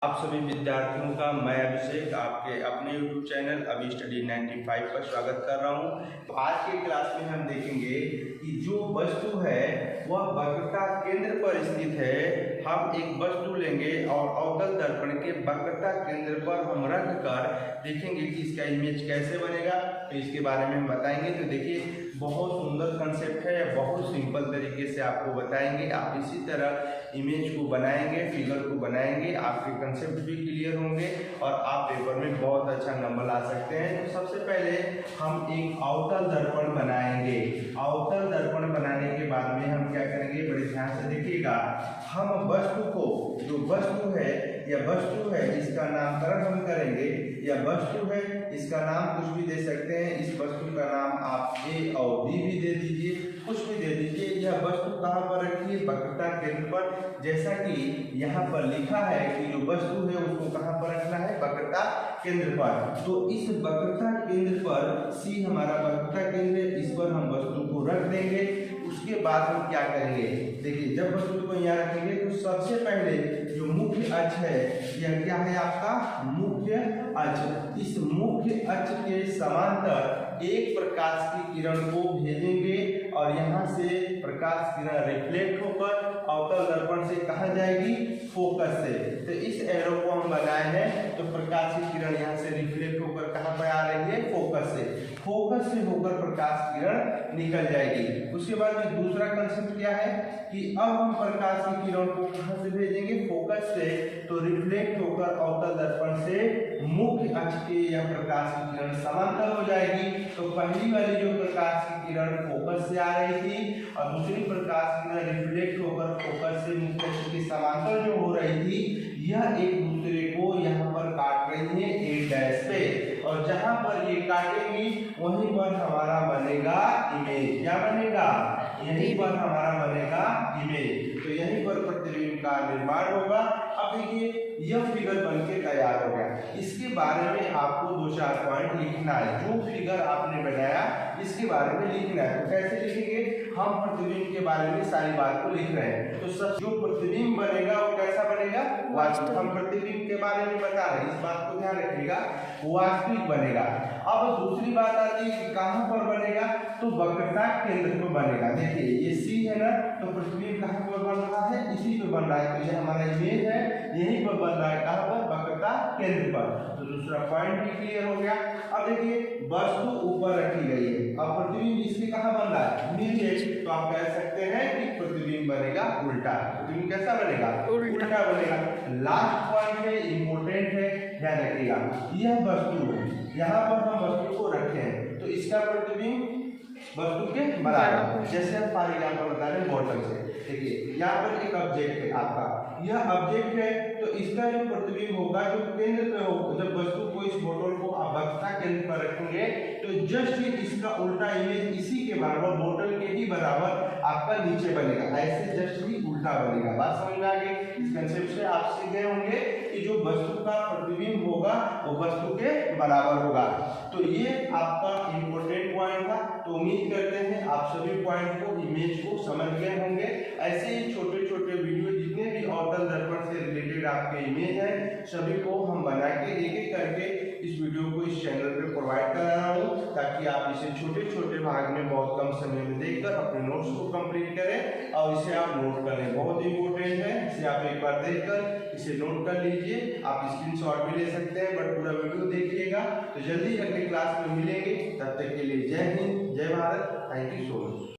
आप सभी विद्यार्थियों का मैं अभिषेक आपके अपने YouTube चैनल अभी स्टडी 95 पर स्वागत कर रहा हूं। तो आज के क्लास में हम देखेंगे कि जो वस्तु है वह वक्रता केंद्र पर स्थित है। हम एक वस्तु लेंगे और अवतल दर्पण के वक्रता केंद्र पर हम रख कर देखेंगे कि इसका इमेज कैसे बनेगा। तो इसके बारे में हम बताएंगे। तो देखिए, बहुत सुंदर कंसेप्ट है, बहुत सिंपल तरीके से आपको बताएंगे। आप इसी तरह इमेज को बनाएंगे, फिगर को बनाएंगे, आपके कंसेप्ट भी क्लियर होंगे और आप पेपर में बहुत अच्छा नंबर ला सकते हैं। तो सबसे पहले हम एक अवतल दर्पण बनाएंगे। अवतल दर्पण बनाने के बाद में हम क्या करेंगे, बड़े ध्यान से देखिएगा। हम वस्तु को, जो वस्तु है या वस्तु है, इसका नामकरण हम करेंगे। या वस्तु है, इसका नाम कुछ भी दे सकते हैं। इस वस्तु का नाम आप ए और बी भी दे दीजिए, कुछ भी दे दीजिए। यह वस्तु कहाँ पर रखी है? वक्रता केंद्र पर। जैसा कि यहाँ पर लिखा है कि जो वस्तु है उसको कहाँ पर रखना है? वक्रता केंद्र पर। तो इस वक्रता केंद्र पर सी हमारा वक्रता केंद्र है, इस पर हम वस्तु को रख देंगे। उसके बाद हम क्या करेंगे, देखिए, जब वस्तु को यहाँ रखेंगे तो सबसे पहले जो मुख्य अक्ष है, यह क्या है आपका? मुख्य अक्ष। इस मुख्य अक्ष के समांतर एक प्रकाश की किरण को भेजेंगे और यहाँ से प्रकाश किरण रिफ्लेक्ट होकर अवतल दर्पण से कहाँ जाएगी? फोकस से। तो इस एरो को हम बनाए हैं, तो प्रकाश की किरण यहाँ से रिफ्लेक्ट होकर कहाँ पर आ रही है? फोकस से। फोकस से होकर प्रकाश किरण निकल जाएगी। उसके बाद में दूसरा कंसेप्ट क्या है कि अब हम प्रकाश की किरण को कहाँ से भेजेंगे? फोकस से। तो रिफ्लेक्ट होकर अवतल दर्पण से मुख्य अक्ष के यह प्रकाश की किरण समांतर हो जाएगी। तो पहली वाली जो प्रकाश की किरण फोकस से आ रही थी और दूसरी प्रकाश की किरण रिफ्लेक्ट होकर फोकस से मुख्य अक्ष के समांतर जो हो रही थी, यह एक दूसरे को यहाँ पर काट रही है ए डैश पे। और जहां पर ये काटेंगी वहीं पर हमारा बनेगा इमेज। क्या बनेगा? यहीं पर हमारा बनेगा इमेज। तो यहीं पर प्रतिबिंब का निर्माण होगा। अब देखिए, यह फिगर बनके तैयार हो गया। इसके बारे में आपको 2-4 पॉइंट लिखना है। जो फिगर आपने बनाया इसके बारे में लिखना है। तो कैसे लिखेंगे? हम प्रतिबिंब के बारे में सारी बात को लिख रहे हैं। तो सब जो प्रतिबिंब बनेगा वो कैसा बनेगा? वास्तविक। हम प्रतिबिंब के बारे में बता रहे हैं, इस बात को ध्यान रखिएगा, वास्तविक बनेगा। अब दूसरी बात आती है कि कहाँ पर बनेगा? तो वक्रता केंद्र पर बनेगा। देखिए, ये सी है ना, तो प्रतिबिंब कहाँ पर बन रहा है? इसी पे बन रहा है। तो ये हमारा इमेज है, यहीं पर बन रहा है। कहाँ पर? वक्रता केंद्र पर। तो दूसरा पॉइंट भी क्लियर हो गया। अब देखिए, वस्तु ऊपर रखी गई है, अब प्रतिबिंब इसके कहाँ बन रहा है? नीचे। तो आप कह सकते हैं कि प्रतिबिंब बनेगा उल्टा। प्रतिबिंब कैसा बनेगा? उल्टा बनेगा। लास्ट पॉइंट है, इंपॉर्टेंट है, ध्यान रखिएगा। यह वस्तु है, यहाँ पर हम वस्तु को रखे हैं, तो इसका प्रतिबिंब वस्तु के बराबर। जैसे हम फॉर एग्जाम्पल बता रहे हैं बोतल से। देखिए, यहाँ पर एक ऑब्जेक्ट है आपका, यह ऑब्जेक्ट है, तो इसका जो प्रतिबिंब होगा जो केंद्र पे होगा, जब वस्तु को, इस बोतल को आप वक्रता केंद्र पर रखेंगे तो जस्ट इसका उल्टा इमेज इसी के बराबर, बोतल के ही बराबर आपका नीचे बनेगा। ऐसे जस्ट ही उल्टा बनेगा। बात समझ में आ गई? इस कंसेप्ट से आप सीख गए होंगे कि जो वस्तु का प्रतिबिंब होगा वो वस्तु के बराबर होगा। तो ये आपका इंपॉर्टेंट पॉइंट था। तो उम्मीद करते हैं आप सभी पॉइंट को, इमेज को समझ गए होंगे। ऐसे ही छोटे छोटे वीडियो जितने भी अवतल दर्पण से रिलेटेड आपके इमेज है, सभी को हम बना के एक एक करके इस वीडियो को इस चैनल पे प्रोवाइड कर रहा हूँ, ताकि आप इसे छोटे छोटे भाग में बहुत कम समय में देखकर अपने नोट्स को कंप्लीट करें और इसे आप नोट कर लें। बहुत इंपॉर्टेंट है, इसे आप एक बार देखकर इसे नोट कर लीजिए। आप स्क्रीनशॉट भी ले सकते हैं, बट पूरा वीडियो देखिएगा। तो जल्दी अगली क्लास में मिलेंगे, तब तक के लिए जय हिंद, जय Bharat. Thank you so much.